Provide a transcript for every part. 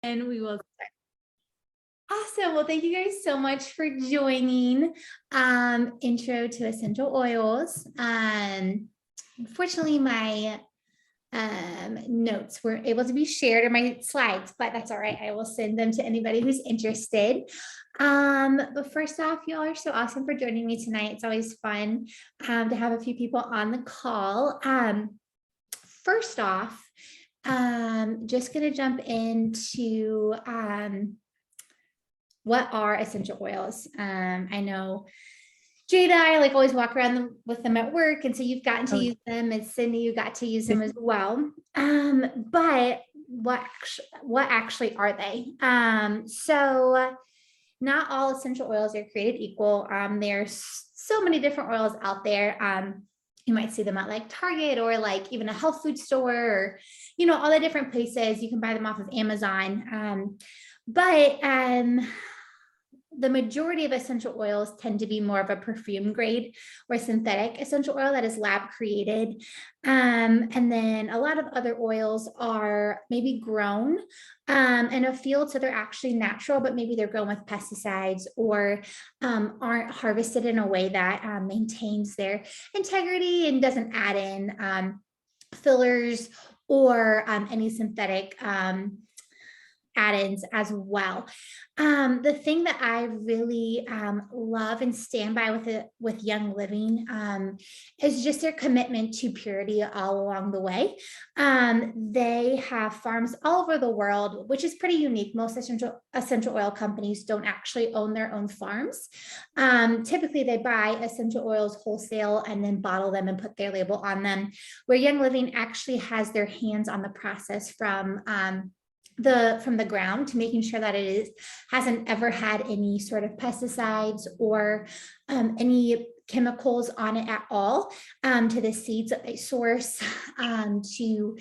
And we will start. Awesome. Well, thank you guys so much for joining Intro to Essential Oils. Unfortunately, my notes weren't able to be shared, or my slides, but that's all right. I will send them to anybody who's interested. But first off, you all are so awesome for joining me tonight. It's always fun to have a few people on the call. First off, just going to jump into what are essential oils. I know Jada, I like always walk around with them at work, and so you've gotten to use them, and Cindy, you got to use them as well. But what actually are they? So not all essential oils are created equal. There's so many different oils out there. You might see them at like Target or like even a health food store, or all the different places. You can buy them off of Amazon. But the majority of essential oils tend to be more of a perfume grade or synthetic essential oil that is lab created. And then a lot of other oils are maybe grown in a field. So they're actually natural, but maybe they're grown with pesticides or aren't harvested in a way that maintains their integrity and doesn't add in fillers or any synthetic add-ins as well. The thing that I really love and stand by with Young Living is just their commitment to purity all along the way. They have farms all over the world, which is pretty unique. Most essential oil companies don't actually own their own farms. Typically, they buy essential oils wholesale and then bottle them and put their label on them, where Young Living actually has their hands on the process from the ground to making sure that hasn't ever had any sort of pesticides or any chemicals on it at all, to the seeds that they source, to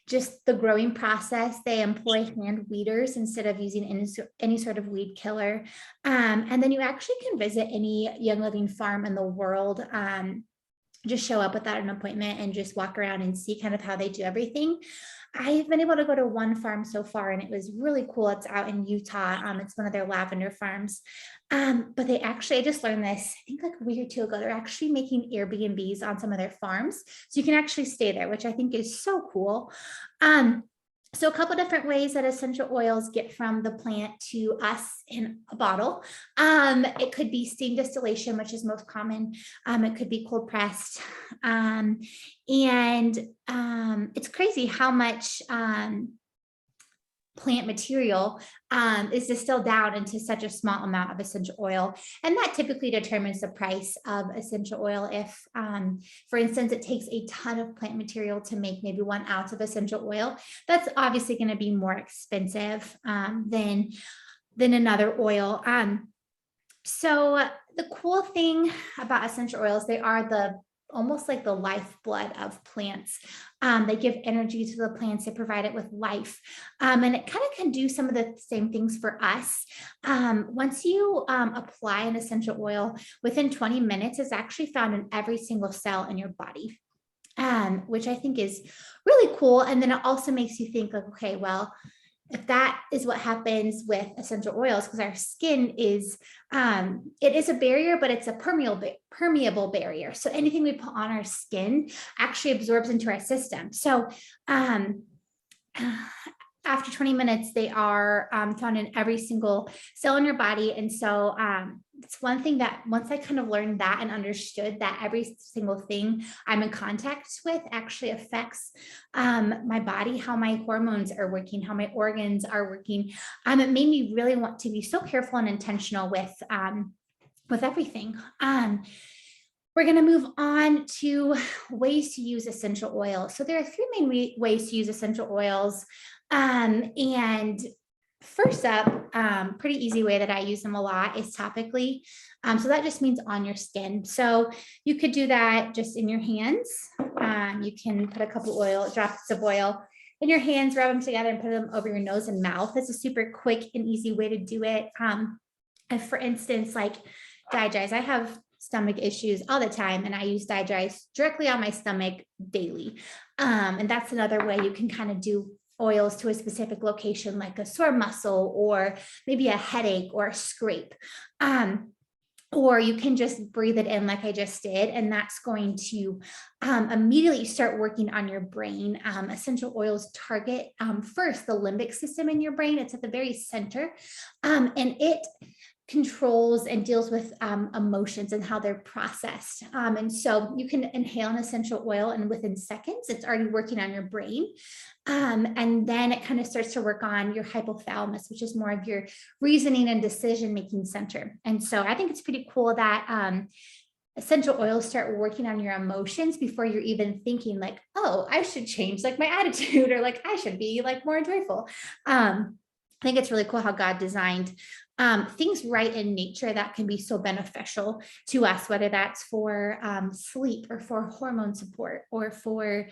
just the growing process. They employ hand weeders instead of using any sort of weed killer. And then you actually can visit any Young Living farm in the world. Just show up without an appointment and just walk around and see kind of how they do everything. I've been able to go to one farm so far, and it was really cool. It's out in Utah. It's one of their lavender farms. But they actually, I just learned this, I think like a week or two ago, they're actually making Airbnbs on some of their farms. So you can actually stay there, which I think is so cool. So a couple different ways that essential oils get from the plant to us in a bottle. It could be steam distillation, which is most common. It could be cold pressed. And it's crazy how much plant material is distilled down into such a small amount of essential oil. And that typically determines the price of essential oil. If, for instance, it takes a ton of plant material to make maybe 1 ounce of essential oil, that's obviously going to be more expensive than another oil. So the cool thing about essential oils, they are almost like the lifeblood of plants. They give energy to the plants, they provide it with life. And it kind of can do some of the same things for us. Once you apply an essential oil, within 20 minutes, it's actually found in every single cell in your body, which I think is really cool. And then it also makes you think like, okay, well, if that is what happens with essential oils, because our skin is, it is a barrier, but it's a permeable barrier. So anything we put on our skin actually absorbs into our system. So after 20 minutes, they are found in every single cell in your body. And so it's one thing that once I kind of learned that and understood that every single thing I'm in contact with actually affects my body, how my hormones are working, how my organs are working, it made me really want to be so careful and intentional with everything. We're going to move on to ways to use essential oils. So there are 3 main ways to use essential oils. And first up, pretty easy way that I use them a lot is topically. So that just means on your skin. So you could do that just in your hands. You can put a couple drops of oil in your hands, rub them together and put them over your nose and mouth. It's a super quick and easy way to do it. And for instance, like DiDrise, I have stomach issues all the time, and I use DiDrise directly on my stomach daily. And that's another way you can kind of do oils to a specific location, like a sore muscle or maybe a headache or a scrape. Or you can just breathe it in like I just did, and that's going to immediately start working on your brain. Essential oils target first the limbic system in your brain. It's at the very center, and it controls and deals with emotions and how they're processed. And so you can inhale an essential oil, and within seconds, it's already working on your brain. And then it kind of starts to work on your hypothalamus, which is more of your reasoning and decision-making center. And so I think it's pretty cool that essential oils start working on your emotions before you're even thinking like, oh, I should change like my attitude, or like I should be like more joyful. I think it's really cool how God designed things right in nature that can be so beneficial to us, whether that's for sleep or for hormone support or for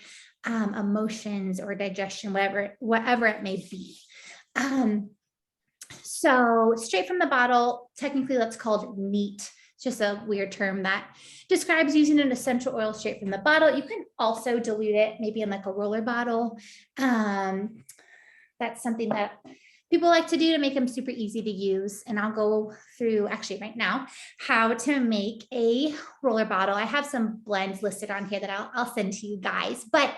emotions or digestion, whatever it may be. So straight from the bottle, technically that's called neat. It's just a weird term that describes using an essential oil straight from the bottle. You can also dilute it maybe in like a roller bottle. That's something that people like to do to make them super easy to use. And I'll go through actually right now how to make a roller bottle. I have some blends listed on here that I'll send to you guys, but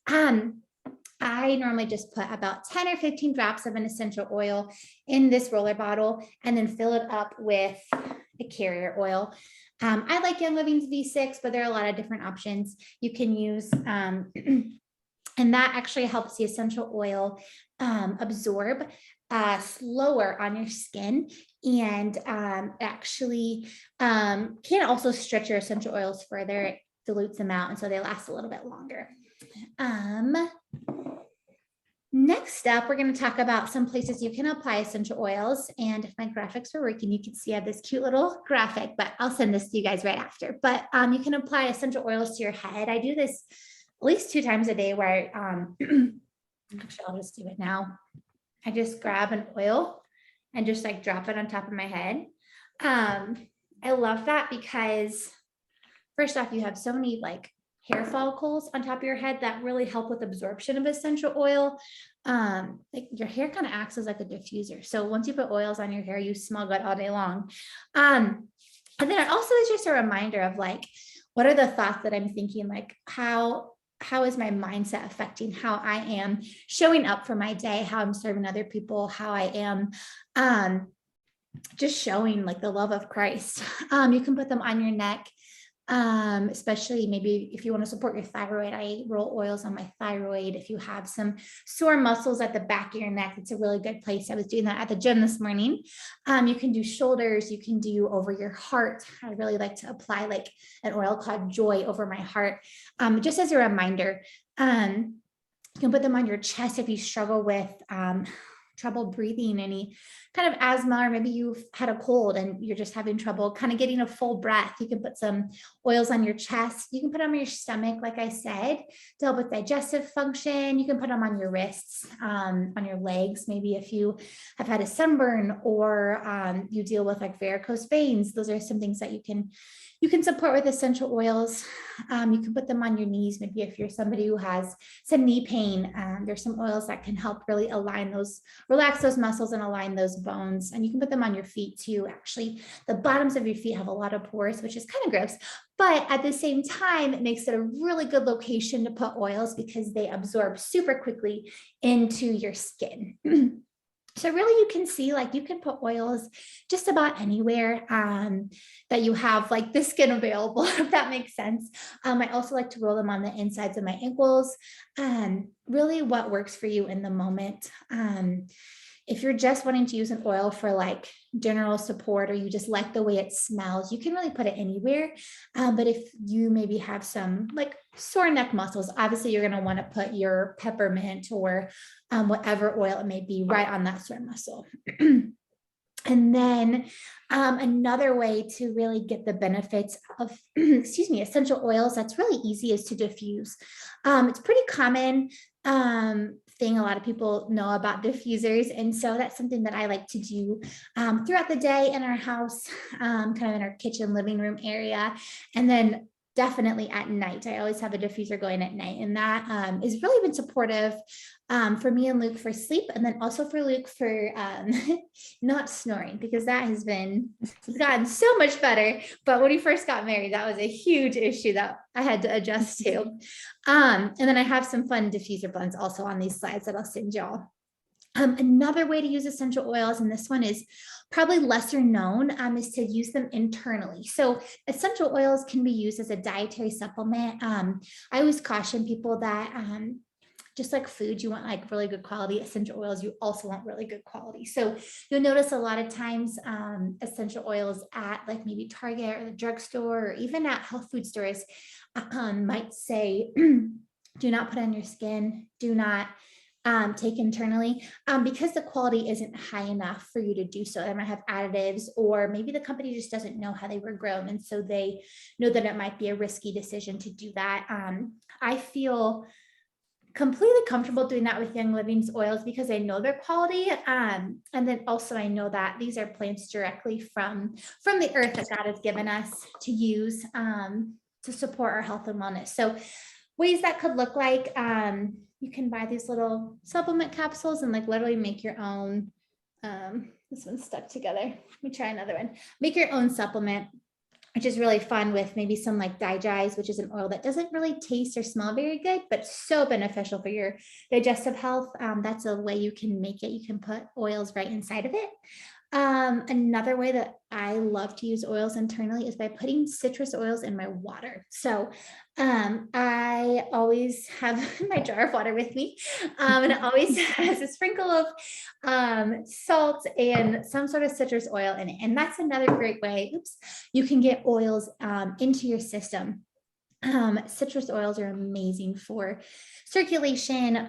I normally just put about 10 or 15 drops of an essential oil in this roller bottle and then fill it up with a carrier oil. I like Young Living's V6, but there are a lot of different options you can use. And that actually helps the essential oil absorb slower on your skin, and actually can also stretch your essential oils further. It dilutes them out, and so they last a little bit longer. Next up, we're going to talk about some places you can apply essential oils. And if my graphics were working, you can see I have this cute little graphic, but I'll send this to you guys right after. But you can apply essential oils to your head. I do this at least 2 times a day where actually I'll just do it now. I just grab an oil and just like drop it on top of my head. I love that because first off, you have so many like hair follicles on top of your head that really help with absorption of essential oil. Like your hair kind of acts as like a diffuser. So once you put oils on your hair, you smell good all day long. And then it also is just a reminder of like, what are the thoughts that I'm thinking? Like how is my mindset affecting how I am showing up for my day, how I'm serving other people, how I am just showing like the love of Christ. You can put them on your neck, especially maybe if you want to support your thyroid. I roll oils on my thyroid. If you have some sore muscles at the back of your neck, it's a really good place. I was doing that at the gym this morning. You can do shoulders, you can do over your heart. I really like to apply like an oil called Joy over my heart, just as a reminder. You can put them on your chest if you struggle with trouble breathing, any kind of asthma, or maybe you've had a cold and you're just having trouble kind of getting a full breath. You can put some oils on your chest. You can put them on your stomach, like I said, to help with digestive function. You can put them on your wrists, on your legs. Maybe if you have had a sunburn or you deal with like varicose veins, those are some things that you can support with essential oils. You can put them on your knees. Maybe if you're somebody who has some knee pain, there's some oils that can help really relax those muscles and align those bones. And you can put them on your feet too. Actually, the bottoms of your feet have a lot of pores, which is kind of gross, but at the same time, it makes it a really good location to put oils because they absorb super quickly into your skin. So really you can see like you can put oils just about anywhere that you have like the skin available, if that makes sense. I also like to roll them on the insides of my ankles. Really what works for you in the moment. If you're just wanting to use an oil for like general support, or you just like the way it smells, you can really put it anywhere. But if you maybe have some like sore neck muscles, obviously you're going to want to put your peppermint or whatever oil it may be right on that sore muscle. And then another way to really get the benefits of, essential oils that's really easy is to diffuse. It's pretty common thing. A lot of people know about diffusers. And so that's something that I like to do throughout the day in our house, kind of in our kitchen living room area. And then definitely at night. I always have a diffuser going at night, and that is really been supportive for me and Luke for sleep, and then also for Luke for not snoring, because that has gotten so much better. But when we first got married, that was a huge issue that I had to adjust to. And then I have some fun diffuser blends also on these slides that I'll send y'all. Another way to use essential oils, and this one is probably lesser known, is to use them internally. So essential oils can be used as a dietary supplement. I always caution people that just like food, you want like really good quality essential oils, you also want really good quality. So you'll notice a lot of times essential oils at like maybe Target or the drugstore, or even at health food stores might say, do not put on your skin, do not take internally, because the quality isn't high enough for you to do so. They might have additives, or maybe the company just doesn't know how they were grown, and so they know that it might be a risky decision to do that. I feel completely comfortable doing that with Young Living's oils because I know their quality. And then also I know that these are plants directly from the earth that God has given us to use to support our health and wellness. So ways that could look like, you can buy these little supplement capsules and like literally make your own. This one's stuck together. Let me try another one. Make your own supplement, which is really fun, with maybe some like DiGize, which is an oil that doesn't really taste or smell very good, but so beneficial for your digestive health. That's a way you can make it. You can put oils right inside of it. Another way that I love to use oils internally is by putting citrus oils in my water. So I always have my jar of water with me, and it always has a sprinkle of salt and some sort of citrus oil in it. And that's another great way, you can get oils into your system. Citrus oils are amazing for circulation,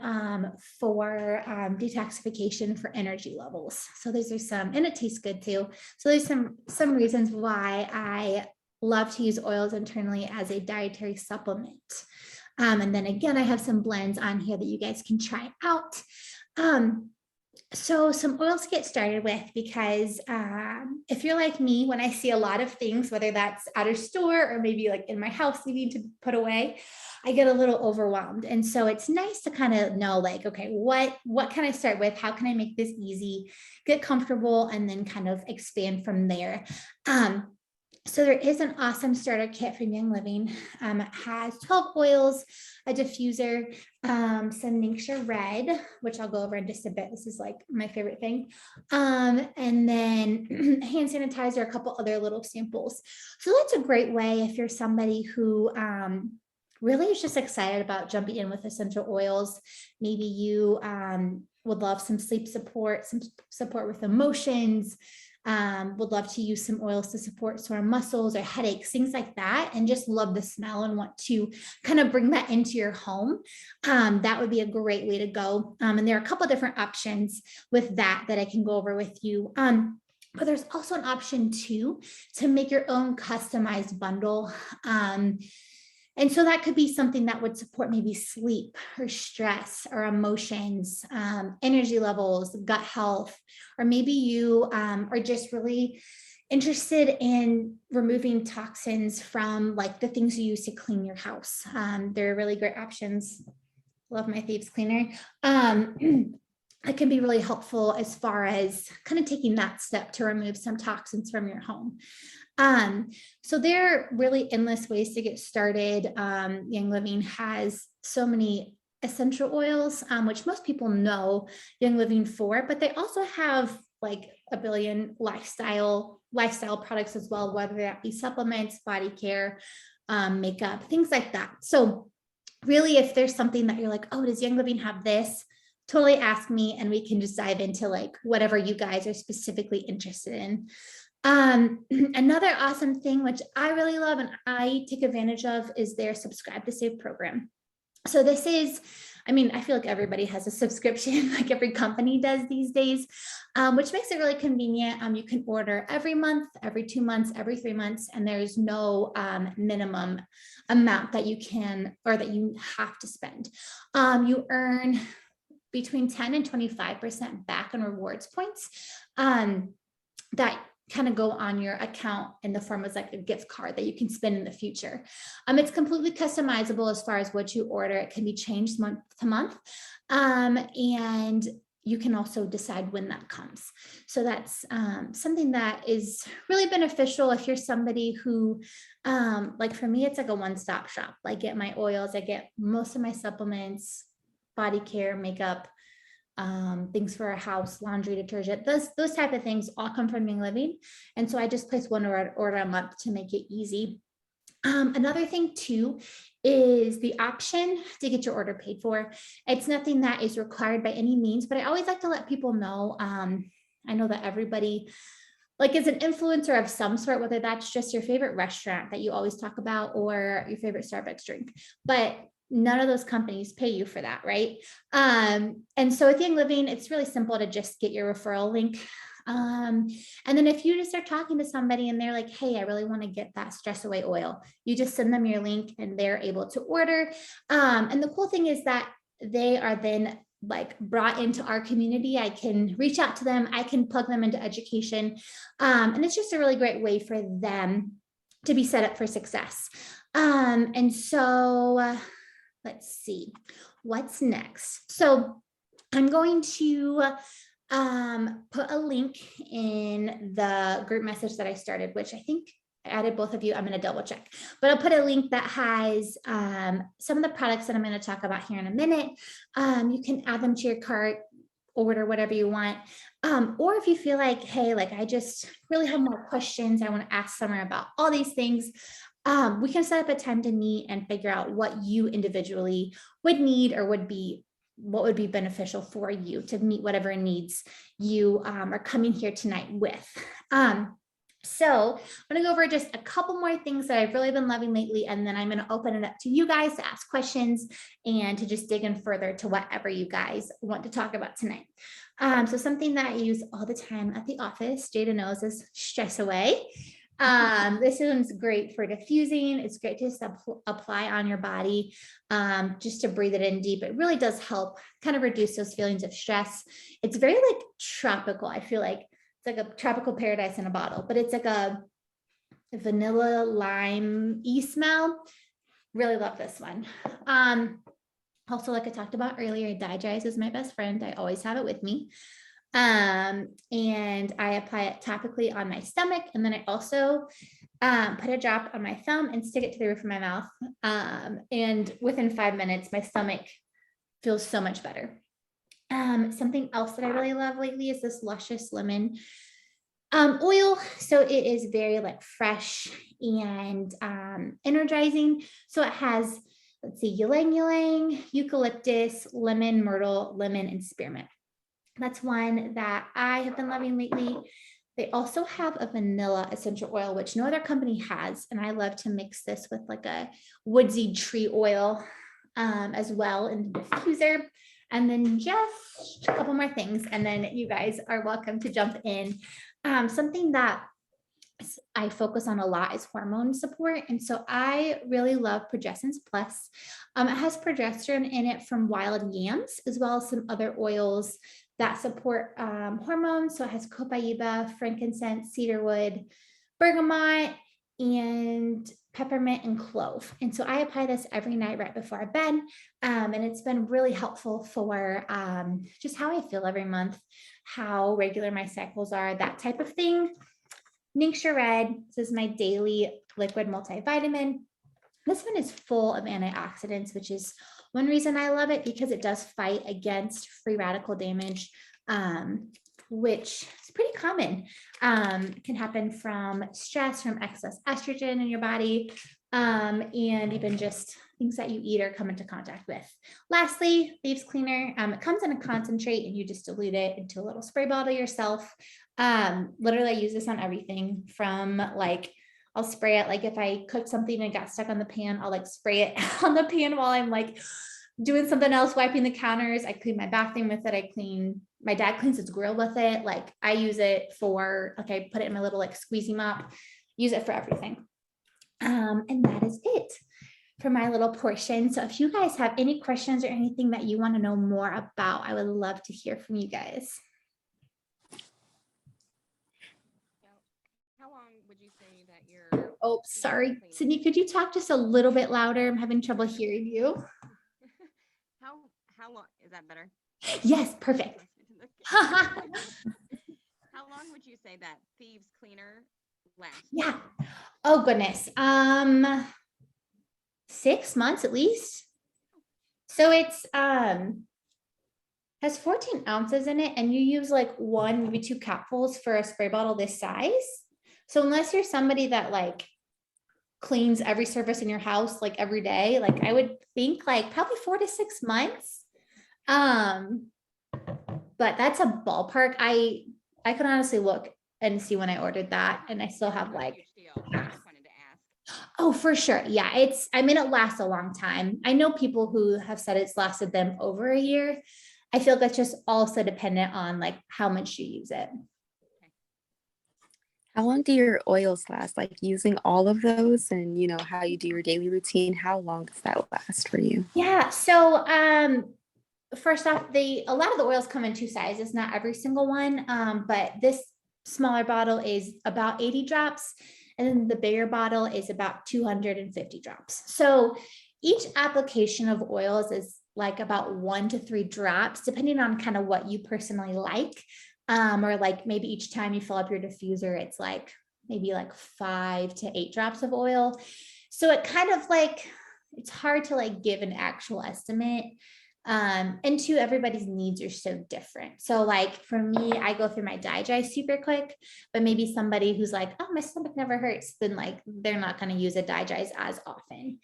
for detoxification, for energy levels. So those are some, and it tastes good too. So there's some reasons why I love to use oils internally as a dietary supplement. And then again, I have some blends on here that you guys can try out. So some oils to get started with, because if you're like me, when I see a lot of things, whether that's at a store or maybe like in my house needing to put away, I get a little overwhelmed. And so it's nice to kind of know like, okay, what can I start with? How can I make this easy, get comfortable, and then kind of expand from there. So there is an awesome starter kit from Young Living. It has 12 oils, a diffuser, some Ningxia Red, which I'll go over in just a bit. This is like my favorite thing. And then hand sanitizer, a couple other little samples. So that's a great way if you're somebody who really is just excited about jumping in with essential oils. Maybe you would love some sleep support, some support with emotions, would love to use some oils to support sore muscles or headaches, things like that, and just love the smell and want to kind of bring that into your home. That would be a great way to go. And there are a couple of different options with that I can go over with you. But there's also an option too, to make your own customized bundle. And so that could be something that would support maybe sleep or stress or emotions, energy levels, gut health, or maybe you are just really interested in removing toxins from like the things you use to clean your house. They're really great options. Love my Thieves Cleaner. It can be really helpful as far as kind of taking that step to remove some toxins from your home. So there are really endless ways to get started. Young Living has so many essential oils, which most people know Young Living for, but they also have like a billion lifestyle products as well, whether that be supplements, body care, makeup, things like that. So really, if there's something that you're like, oh, does Young Living have this? Totally ask me and we can just dive into like whatever you guys are specifically interested in. Another awesome thing, which I really love and I take advantage of, is their Subscribe to Save program. So this is, I mean, I feel like everybody has a subscription, like every company does these days, which makes it really convenient. You can order every month, every 2 months, every 3 months, and there's no minimum amount that you can, or that you have to spend. You earn between 10 and 25% back on rewards points that kind of go on your account in the form of like a gift card that you can spend in the future. It's completely customizable as far as what you order. It can be changed month to month. And you can also decide when that comes. So that's something that is really beneficial if you're somebody who, like for me, it's like a one-stop shop. I get my oils, I get most of my supplements, body care, makeup, things for a house, laundry detergent, those type of things all come from Young Living. And so I just place one order a month to make it easy. Another thing too is the option to get your order paid for. It's nothing that is required by any means, but I always like to let people know. I know that everybody like is an influencer of some sort, whether that's just your favorite restaurant that you always talk about or your favorite Starbucks drink, but none of those companies pay you for that, right? And so with Young Living, it's really simple to just get your referral link. And then if you just start talking to somebody and they're like, hey, I really want to get that stress away oil, you just send them your link and they're able to order. And the cool thing is that they are then like brought into our community. I can reach out to them. I can plug them into education. And it's just a really great way for them to be set up for success. And so let's see what's next. So I'm going to put a link in the group message that I started, which I think I added both of you. I'm going to double check, but I'll put a link that has some of the products that I'm going to talk about here in a minute. You can add them to your cart, order whatever you want. Or if you feel like, hey, like I just really have more questions, I want to ask Summer about all these things, we can set up a time to meet and figure out what you individually would need or what would be beneficial for you to meet whatever needs you are coming here tonight with. So I'm going to go over just a couple more things that I've really been loving lately, and then I'm going to open it up to you guys to ask questions and to just dig in further to whatever you guys want to talk about tonight. So something that I use all the time at the office, Jada knows, is Stress Away. This one's great for diffusing. It's great to just apply on your body, just to breathe it in deep. It really does help kind of reduce those feelings of stress. It's very like tropical. I feel like it's like a tropical paradise in a bottle, but it's like a vanilla lime-y smell. Really love this one. Also, like I talked about earlier, Digest is my best friend. I always have it with me. And I apply it topically on my stomach. And then I also put a drop on my thumb and stick it to the roof of my mouth. And within 5 minutes, my stomach feels so much better. Something else that I really love lately is this Luscious Lemon oil. So it is very like fresh and energizing. So it has, let's see, ylang ylang, eucalyptus, lemon, myrtle, lemon, and spearmint. That's one that I have been loving lately. They also have a vanilla essential oil, which no other company has. And I love to mix this with like a woodsy tree oil as well in the diffuser. And then just a couple more things. And then you guys are welcome to jump in. Something that I focus on a lot is hormone support. And so I really love Progessence Plus. It has progesterone in it from wild yams, as well as some other oils that support hormones. So it has copaiba, frankincense, cedarwood, bergamot, and peppermint and clove. And so I apply this every night right before bed. And it's been really helpful for just how I feel every month, how regular my cycles are, that type of thing. Ningxia Red, this is my daily liquid multivitamin. This one is full of antioxidants, which is one reason I love it, because it does fight against free radical damage, which is pretty common. It can happen from stress, from excess estrogen in your body, and even just things that you eat or come into contact with. Lastly, Thieves Cleaner. It comes in a concentrate and you just dilute it into a little spray bottle yourself. Literally I use this on everything from like, I'll spray it. Like if I cook something and got stuck on the pan, I'll like spray it on the pan while I'm like doing something else, wiping the counters. I clean my bathroom with it. My dad cleans his grill with it. Like I use it for, like I put it in my little like squeezy mop, use it for everything. And that is it for my little portion. So if you guys have any questions or anything that you want to know more about, I would love to hear from you guys. would you say that your Oh, sorry. Sydney, could you talk just a little bit louder? I'm having trouble hearing you. how how long is that better? Yes, perfect. How long would you say that Thieves Cleaner lasts? Yeah. Oh goodness. 6 months at least. So it's has 14 ounces in it, and you use like one, maybe two capfuls for a spray bottle this size. So unless you're somebody that like cleans every surface in your house like every day, like I would think like probably 4 to 6 months. Um, but that's a ballpark. I could honestly look and see when I ordered that, and I still have like I just wanted to ask. oh, for sure. Yeah, I mean, it lasts a long time. I know people who have said it's lasted them over a year. I feel that's just also dependent on like how much you use it. How long do your oils last? Like using all of those and how you do your daily routine, how long does that last for you? Yeah. So first off, a lot of the oils come in two sizes, not every single one. But this smaller bottle is about 80 drops, and then the bigger bottle is about 250 drops. So each application of oils is like about 1 to 3 drops, depending on kind of what you personally like. Or like maybe each time you fill up your diffuser, it's like maybe like 5 to 8 drops of oil. So it kind of like, it's hard to like give an actual estimate. And two, everybody's needs are so different. So like for me, I go through my digest super quick, but maybe somebody who's like, oh, my stomach never hurts, then like they're not going to use a digest as often.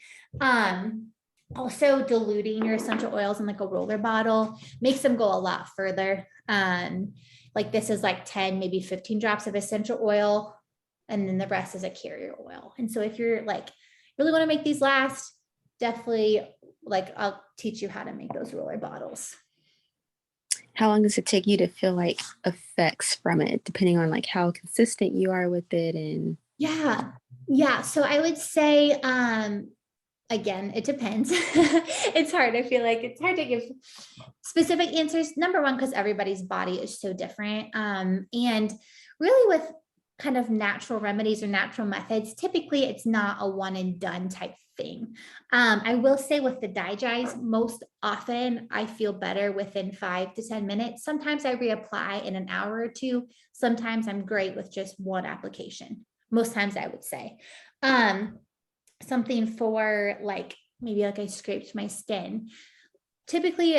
Also diluting your essential oils in like a roller bottle makes them go a lot further. Like this is like 10, maybe 15 drops of essential oil, and then the rest is a carrier oil. And so if you're like, really want to make these last, definitely like I'll teach you how to make those roller bottles. How long does it take you to feel like effects from it, depending on like how consistent you are with it? And yeah. So I would say, again, it depends. It's hard. I feel like it's hard to give specific answers. Number one, because everybody's body is so different. And really with kind of natural remedies or natural methods, typically it's not a one and done type thing. I will say with the digest, most often I feel better within 5 to 10 minutes. Sometimes I reapply in an hour or two. Sometimes I'm great with just one application. Most times I would say. Something for like, maybe like I scraped my skin. Typically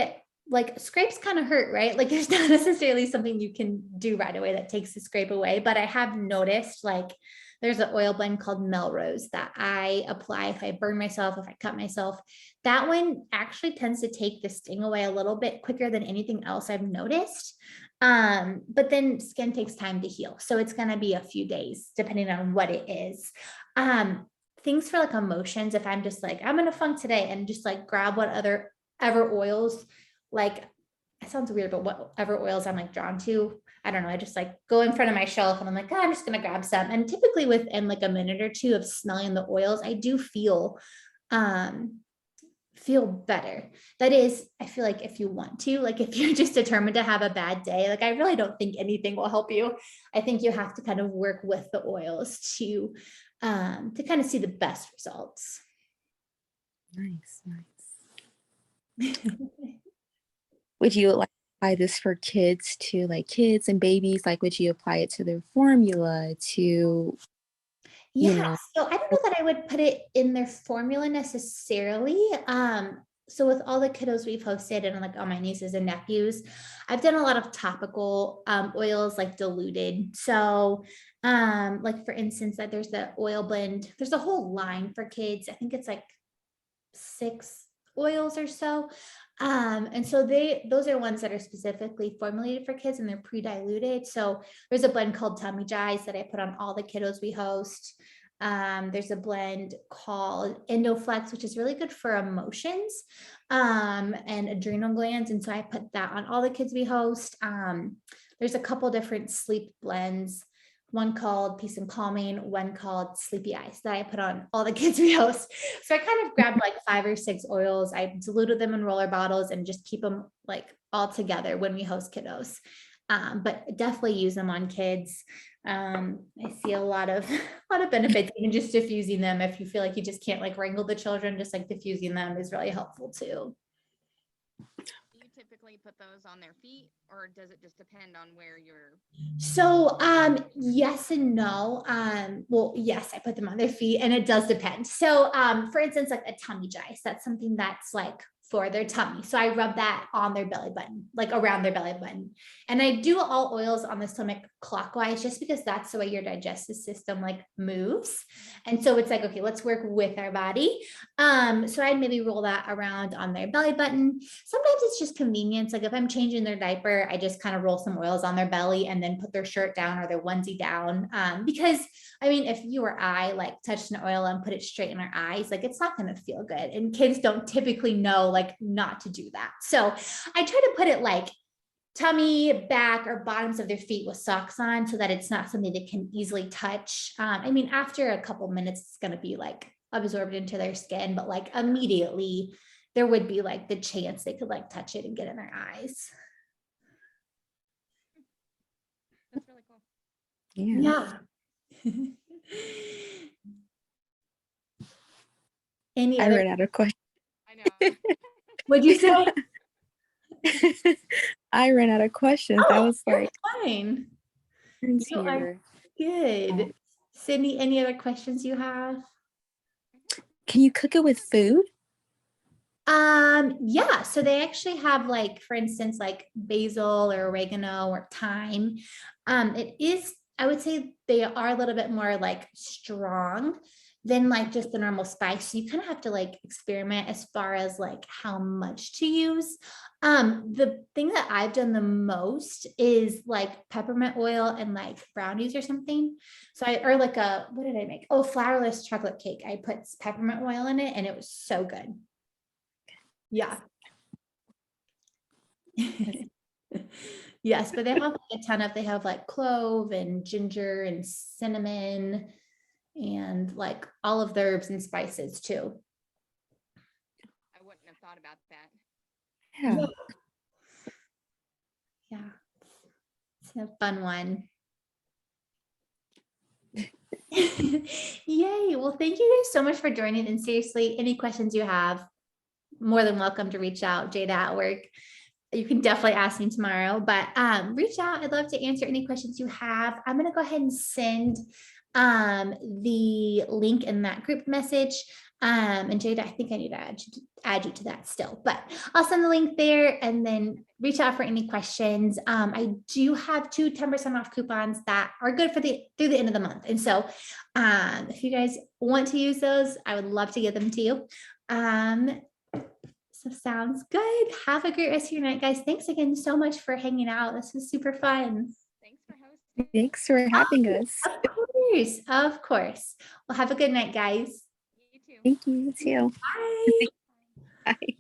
like scrapes kind of hurt, right? Like there's not necessarily something you can do right away that takes the scrape away, but I have noticed like there's an oil blend called Melrose that I apply if I burn myself, if I cut myself. That one actually tends to take the sting away a little bit quicker than anything else I've noticed. But then skin takes time to heal. So it's going to be a few days depending on what it is. Things for like emotions, if I'm just like, I'm in a funk today, and just like grab whatever oils, like it sounds weird, but whatever oils I'm like drawn to, I don't know. I just like go in front of my shelf and I'm like, oh, I'm just going to grab some. And typically within like a minute or two of smelling the oils, I do feel better. That is, I feel like if you want to, like if you're just determined to have a bad day, like I really don't think anything will help you. I think you have to kind of work with the oils to kind of see the best results. Nice. Would you like apply this for kids too, like kids and babies? Like, would you apply it to their formula to, Yeah, so I don't know that I would put it in their formula necessarily. So with all the kiddos we've hosted and like all my nieces and nephews, I've done a lot of topical oils like diluted. So like for instance, that there's the oil blend, there's a whole line for kids. I think it's like 6 oils or so. And so those are ones that are specifically formulated for kids and they're pre-diluted. So there's a blend called Tummy Jize that I put on all the kiddos we host. There's a blend called Endoflex, which is really good for emotions and adrenal glands. And so I put that on all the kids we host. There's a couple different sleep blends, one called Peace and Calming, one called Sleepy Eyes that I put on all the kids we host. So I kind of grabbed like 5 or 6 oils. I diluted them in roller bottles and just keep them like all together when we host kiddos. But definitely use them on kids. I see a lot of a lot of benefits, even just diffusing them. If you feel like you just can't like wrangle the children, just like diffusing them is really helpful too. Do you typically put those on their feet, or does it just depend on where you're? So yes and no. Well, yes, I put them on their feet and it does depend. So for instance, like a tummy jice, that's something that's like for their tummy. So I rub that on their belly button, like around their belly button. And I do all oils on the stomach clockwise just because that's the way your digestive system like moves. And so it's like, okay, let's work with our body. So I'd maybe roll that around on their belly button. Sometimes it's just convenience. Like if I'm changing their diaper, I just kind of roll some oils on their belly and then put their shirt down or their onesie down. Because I mean, if you or I like touched an oil and put it straight in our eyes, like it's not going to feel good. And kids don't typically know like not to do that. So I try to put it like tummy, back, or bottoms of their feet with socks on so that it's not something they can easily touch. I mean, after a couple minutes, it's going to be like absorbed into their skin, but like immediately there would be like the chance they could like touch it and get in their eyes. That's really cool. Yeah. Any I other, ran out of questions. I know. what'd you say? I ran out of questions. I was you're like, fine. "Turns You are here." good. Sydney, any other questions you have? Can you cook it with food? Yeah, so they actually have like, for instance, like basil or oregano or thyme. It is, I would say they are a little bit more like strong than like just the normal spice. So you kind of have to like experiment as far as like how much to use. The thing that I've done the most is like peppermint oil and like brownies or something. So or like what did I make? Oh, flourless chocolate cake. I put peppermint oil in it and it was so good. Yeah. Yes, but they have a ton of, they have like clove and ginger and cinnamon and like all of the herbs and spices too. I wouldn't have thought about that. Yeah. Yeah. It's a fun one. Yay. Well, thank you guys so much for joining. And seriously, any questions you have, more than welcome to reach out. Jada at work. You can definitely ask me tomorrow, but reach out. I'd love to answer any questions you have. I'm going to go ahead and send the link in that group message. And Jada, I think I need to add you to that still, but I'll send the link there and then reach out for any questions. I do have 2 10% off coupons that are good for through the end of the month. And so if you guys want to use those, I would love to give them to you. So sounds good. Have a great rest of your night, guys. Thanks again so much for hanging out. This was super fun. Thanks for hosting. Thanks for having us. Of course. Of course. Well, have a good night, guys. You too. Thank you too. Bye. Bye.